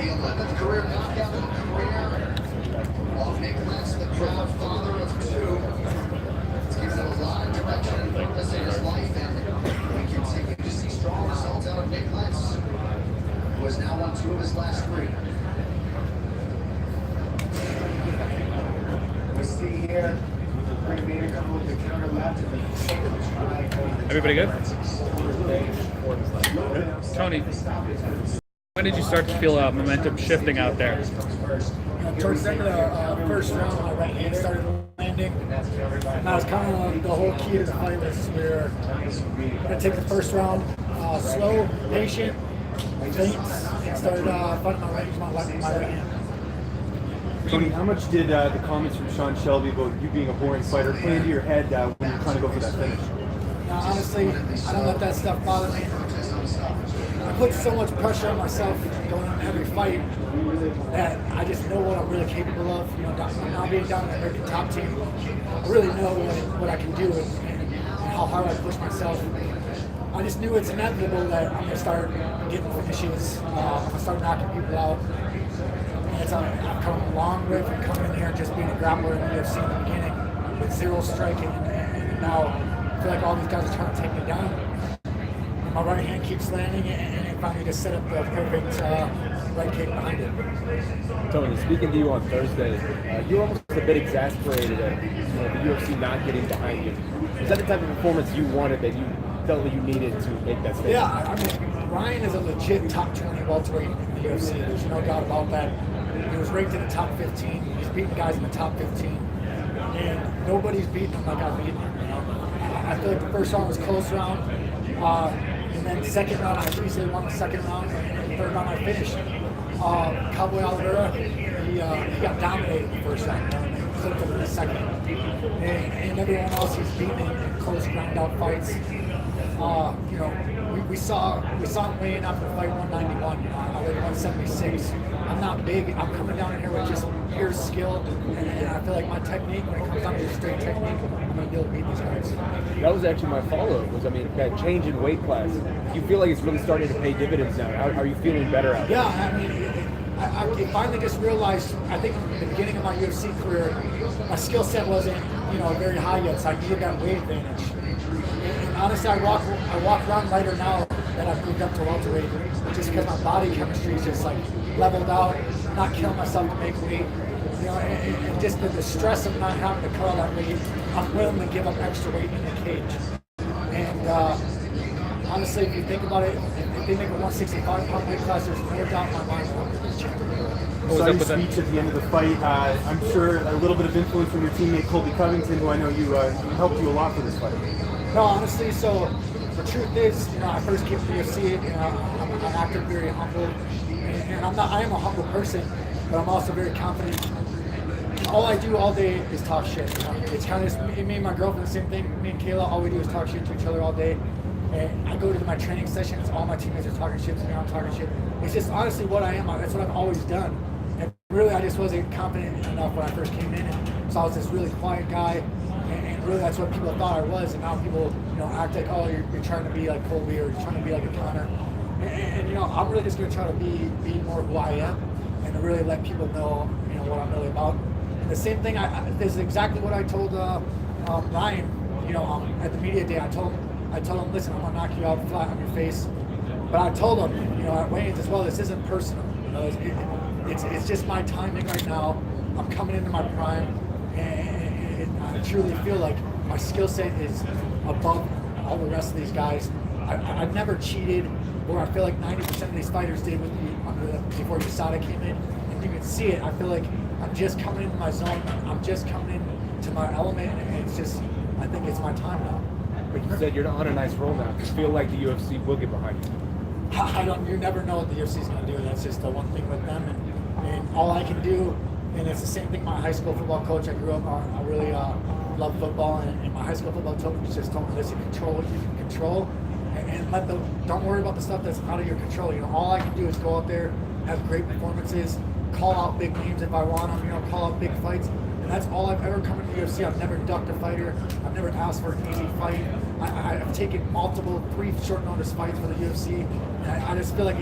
11th career knockout of the career. Off Nick Lentz, the proud father of two. It's given him a lot of direction and purpose in his life, and we continue to see strong results out of Nick Lentz, who has now won 2 of his last 3. We see here, Frank Bader coming with the counter left and the Everybody good? Tony, when did you start to feel momentum shifting out there? Towards the end of the first round, my right hand started landing. And that was kind of the whole key to the fight was we were going to take the first round slow, patient, feints, and started fighting my right hand. Tony, how much did the comments from Sean Shelby about you being a boring fighter play into your head when you're trying to go for that finish? Now, honestly, I don't let that stuff bother me. I put so much pressure on myself going on every fight that I just know what I'm really capable of. You know, now being down in the American top team, I really know what I can do and how hard I push myself. I just knew it's inevitable that I'm going to start getting finishes. I'm going to start knocking people out. I've come a long way from coming in here and just being a grappler in the UFC in the beginning with 0 striking, and now I feel like all these guys are trying to take me down. My right hand keeps landing, and it finally just set up the perfect right kick behind it. Tony, speaking to you on Thursday, you were almost a bit exasperated at the UFC not getting behind you. Was that the type of performance you wanted, that you felt that you needed to make that statement? Yeah, I mean, Ryan is a legit top 20 welterweight in the UFC. There's no doubt about that. He was ranked in the top 15. He's beaten guys in the top 15. And nobody's beaten him like I've beaten him. You know? I feel like the first round was a close round. And then the second round, I easily won the second round. And the third round, I finished. Cowboy Oliveira, he got dominated in the first round. And flipped him in the second. And everyone else he's beaten in close ground-out fights. You know, we saw him weigh in after the fight 191. I weighed 176. I'm not big. I'm coming down in here with just pure skill, and I feel like my technique, when it comes down to just straight technique, I'm going to be able to beat these guys. That was actually my follow-up. That change in weight class. Do you feel like it's really starting to pay dividends now? How are you feeling better out there? Yeah, I mean, I finally just realized, I think at the beginning of my UFC career, my skill set wasn't, very high yet, so I needed that weight advantage. And honestly, I walk around lighter now that I've moved up to welterweight, just because my body chemistry is just like leveled out, not killing myself to make weight. And just the stress of not having to cut all that weight, I'm willing to give up extra weight in the cage. And honestly, if you think about it, if they make a 165-pound weight class, there's no doubt in my mind I'm going to be the champion. Saw your speech at the end of the fight. I'm sure a little bit of influence from your teammate Colby Covington, who I know you helped you a lot for this fight. No, honestly, so the truth is, I first came to the UFC, I'm acted very humble, and I am a humble person, but I'm also very confident. All I do all day is talk shit. It's kind of me and my girlfriend, the same thing. Me and Kayla, all we do is talk shit to each other all day. And I go to my training sessions, all my teammates are talking shit to me, I'm talking shit. It's just honestly what I am. That's what I've always done. And really, I just wasn't confident enough when I first came in. And so I was this really quiet guy. And really, that's what people thought I was. And now people, act like, oh, you're trying to be like Colby, or you're trying to be like a Conor. And I'm really just going to try to be more who I am, and to really let people know, what I'm really about. And the same thing, this is exactly what I told Ryan, at the media day. I told him, listen, I'm going to knock you out flat on your face. But I told him, at weigh-ins as well, this isn't personal. It's just my timing right now. I'm coming into my prime, and I truly feel like my skill set is above all the rest of these guys. I've never cheated, or I feel like 90% of these fighters did with me before USADA came in. And you can see it. I feel like I'm just coming into my zone. I'm just coming into my element, and it's just, I think it's my time now. But you said you're on a nice roll now. Do you feel like the UFC will get behind you? You never know what the UFC is going to do. That's just the one thing with them. And all I can do, and it's the same thing my high school football coach, I grew up, I really love football, and my high school football coach just told me, listen, control what you can control, and don't worry about the stuff that's out of your control. All I can do is go out there, have great performances, call out big names if I want them, call out big fights. And that's all I've ever come into the UFC. I've never ducked a fighter. I've never asked for an easy fight. I've taken 3 short notice fights for the UFC. And I just feel like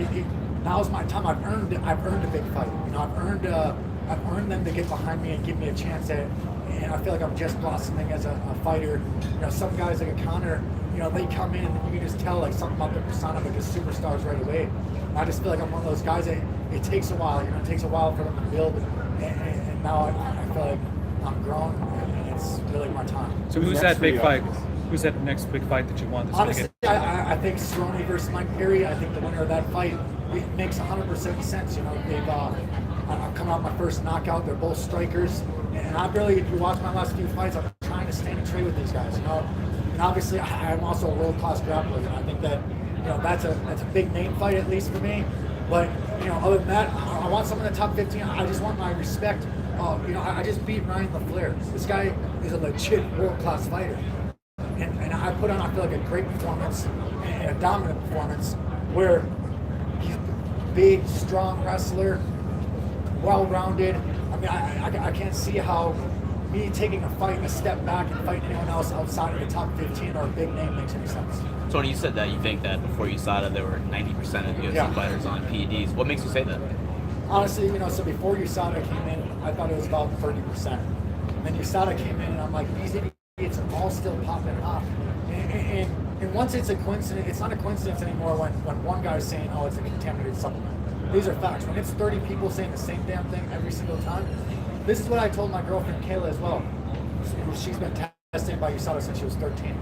now's my time. I've earned a big fight. You know, I've earned them to get behind me and give me a chance at. And I feel like I'm just blossoming as a fighter. You know, some guys like a Connor, you know, they come in and you can just tell like something about their persona, like just superstars right away. And I just feel like I'm one of those guys that it takes a while. You know, it takes a while for them to build. And now I feel like I'm grown, and it's really my time. So who's Next that for big you? fight? Who's that next big fight that you want? That's Honestly, gonna I think Cerrone versus Mike Perry. I think the winner of that fight it makes 100% sense. You know, they've I'm coming out my first knockout. They're both strikers, and I really, if you watch my last few fights, I'm trying to stand and trade with these guys. You know, and obviously I'm also a world-class grappler, and I think that you know that's a big name fight at least for me. But you know, other than that, I want someone in the top 15. I just want my respect. You know, I just beat Ryan LaFleur. This guy is a legit world-class fighter. And I put on, I feel like, a great performance and a dominant performance where he's a big, strong wrestler, well-rounded. I mean, I can't see how me taking a fight and a step back and fighting anyone else outside of the top 15 or a big name makes any sense. Tony, you said that you think that before USADA there were 90% of UFC Yeah. fighters on PEDs. What makes you say that? Honestly, you know, so before USADA came in, I thought it was about 30%. And then USADA came in, and I'm like, these idiots are all still popping off. And once it's a coincidence, it's not a coincidence anymore when one guy's saying, oh, it's a contaminated supplement. These are facts. When it's 30 people saying the same damn thing every single time, this is what I told my girlfriend Kayla as well. She's been tested by USADA since she was 13.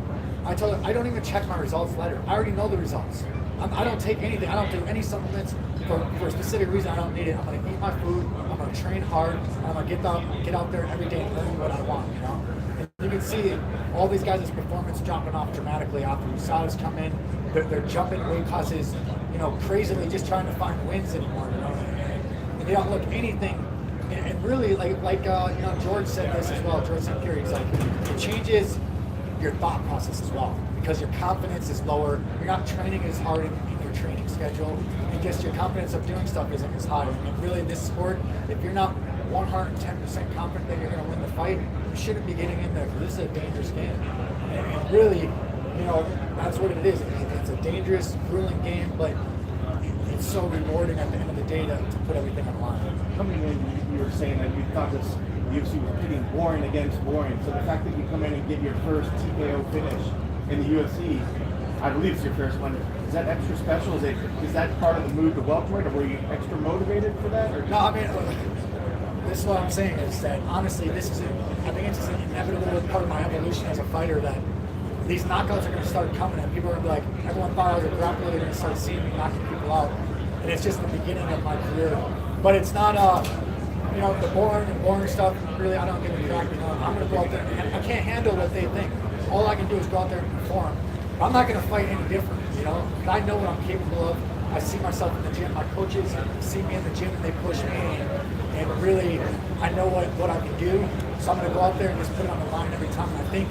I told her, I don't even check my results later. I already know the results. I don't take anything. I don't do any supplements for a specific reason. I don't need it. I'm going to eat my food. I'm going to train hard. I'm going to get out there every day and learn what I want, you know? And you can see all these guys' performance dropping off dramatically after USADA's come in. They're jumping weight classes, you know, crazily just trying to find wins anymore, you know? And they don't look anything. And really, like you know, George said this as well. George St. Pierre, he's like, it changes your thought process as well because your confidence is lower. You're not training as hard in your training schedule. And just your confidence of doing stuff isn't as high. And really, in this sport, if you're not 110% confident that you're going to win the fight, you shouldn't be getting in there because this is a dangerous game. And really, you know, that's what it is. It's a dangerous, grueling game, but it's so rewarding at the end of the day to put everything on the line. Coming in, you were saying that you thought this UFC was pitting boring against boring. So the fact that you come in and get your first TKO finish in the UFC, I believe it's your first one. Is that extra special? Is that part of the move to welterweight, or were you extra motivated for that? Or No, I mean, this is what I'm saying is that honestly, I think it's just an inevitable part of my evolution as a fighter that these knockouts are going to start coming, and people are going to be like, everyone thought I was a grappler, they're going to start seeing me knocking people out, and it's just the beginning of my career. But it's not, you know, the boring stuff. Really, I don't give a crap. You know, I'm going to go out there, and I can't handle what they think. All I can do is go out there and perform. I'm not going to fight any different, you know. I know what I'm capable of. I see myself in the gym. My coaches see me in the gym, and they push me. And really, I know what I can do. So I'm going to go out there and just put it on the line every time. And I think,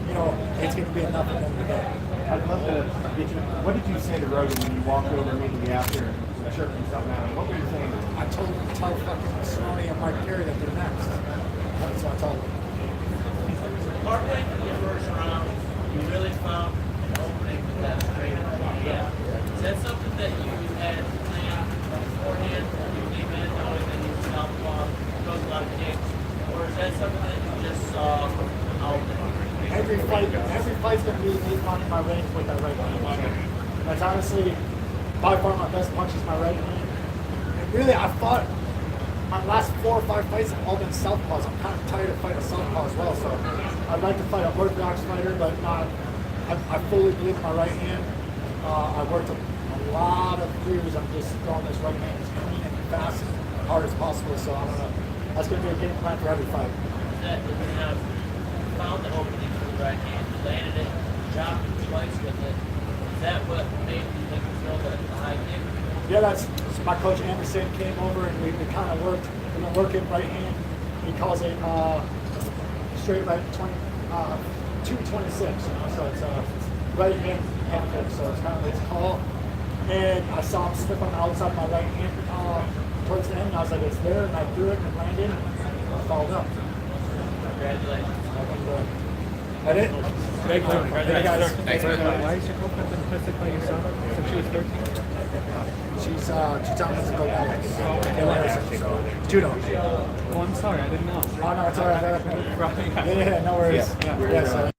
you know, it's going to be enough for them today. I'd love to get you. What did you say to Rogan when you walked over immediately after and chirping something out? What were you saying? I told him to tell fucking Cerrone and Mike Perry that they're next. That's what I told him. Partway through the first round, you really found an opening with that straight yeah. Is that something that you had planned beforehand? You came in knowing that you were southpaw, throws a lot of kicks, or is that something that you just saw out there? Every fight's gonna be me finding my range with that right hand. That's honestly by far my best punch is my right hand. And really, I fought my last 4 or 5 fights have all been southpaws. I'm kind of tired of fighting a southpaw as well, so I'd like to fight a orthodox fighter, but I fully believe in my right hand. I worked a lot of years on just throwing this right hand as clean and fast and hard as possible. So that's gonna be a game plan for every fight. That you have found the opening for the right hand, you landed it, dropped it twice with it. Is that what made you think you throw the high kick? Yeah, that's my coach Anderson came over and we kind of worked. We've been working right hand. He calls it straight right 226. You know, so it's right hand kick. So it's kind of his call. And I saw him slip on the outside of my right hand towards the end. And I was like, it's there, and I threw it and landed. And I followed up. Congratulations. That it? Big one. Hey guys. Why is your girlfriend been tested by USADA since she was 13? She's He's two-time gold medalist. So, judo. Oh, I'm sorry, I didn't know. Oh, no, it's all right. Yeah, no worries. Yeah, so,